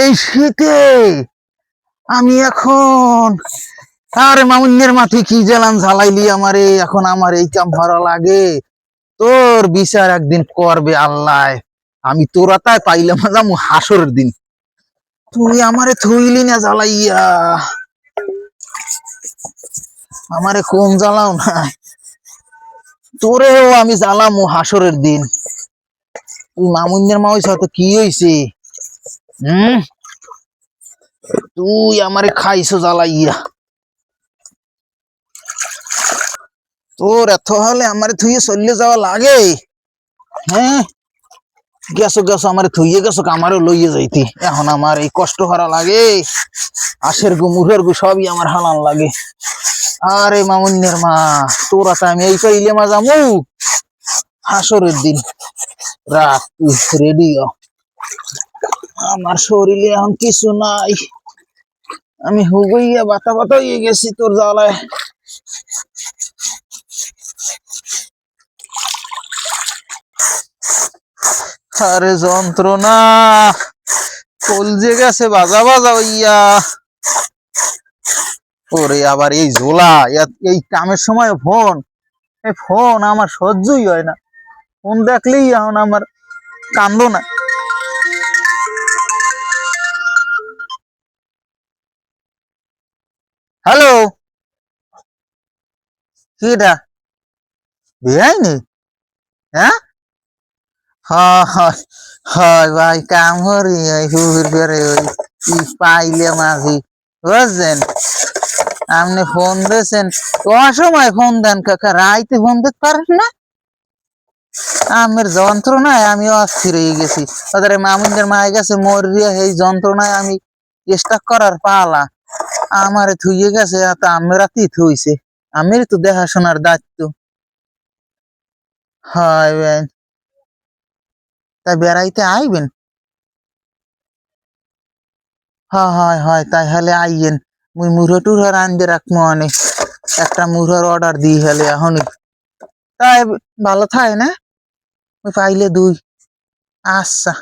এই শীতে আমি এখন আরে মামুন্যের মাঠে কি জ্বালান ঝালাইলি আমারে, এখন আমার এই কাম ভালো লাগে। তোর বিচার একদিন করবে আল্লাহ। আমি তোরা তাই পাইলাম যাবো হাসরের দিন, তুই আমারে থইলি না জ্বালাইয়া, আমারে কম জ্বালাও না, তোরেও আমি জ্বালামু হাসরের দিন। তুই মামুন্যের মা হইছ তো কি হইছে? হম, তুই আমারে খাইছো জ্বালাইয়া, তোর এত হলে আমারে থুইয়ে চললে যাওয়া লাগে? হ্যাঁ, গেছো গেছো আমারে থুইয়ে গেছো, আমারও লইয়ে যাইতি, এখন আমার এই কষ্ট হারা লাগে, আশের গু মুখের গু সবই আমার হালান লাগে। আরে মামুন্যের মা, তোরা তো আমি এই পাইলে মা যামু হাসরের দিন। রাখ, তুই রেডি হ, আমার শরীরে এখন কিছু নাই, আমি হুগইয়া বাতা বাতা হয়ে গেছি তোর জ্বালায়। আরে যন্ত্রণা, কলজে গেছে বাজা বাজা হইয়া। ওরে আবার এই ঝোলা, এই কামের সময় ফোন, এই ফোন আমার সহ্যই হয় না, ফোন দেখলেই এখন আমার কান্দ না। হ্যালো, কিটা বেআইনি? হ্যাঁ, হয় হয় ভাই, কাম করি ওই হুর করে ওই পাইলে মাঝি, বুঝছেন? আপনি ফোন দিয়েছেন, অসময় ফোন দেন কাকা, রাইতে ফোন দিতে পারেন না? আমের যন্ত্রণায় আমি অস্থির হয়ে গেছি, ওদের মামুনদের মায়ে গেছে মরিয়া, এই যন্ত্রণায় আমি স্টাক করার পালা, আমারে থুইয়ে গেছে, আমেরা তি থুইছে, আমের তো দেখাশোনার দায়িত্ব। হয় ভাই, তাই বেড়াইতে আইবেন? হয় হয়, তাই হলে আইয়েন, মুই মুড়ো টুড়ো রান্ধে রাখবো, অনেক একটা মুড়োর অর্ডার দিই হলে এখনই, তাই ভালো থাকে না? পাইলে দুই, আচ্ছা।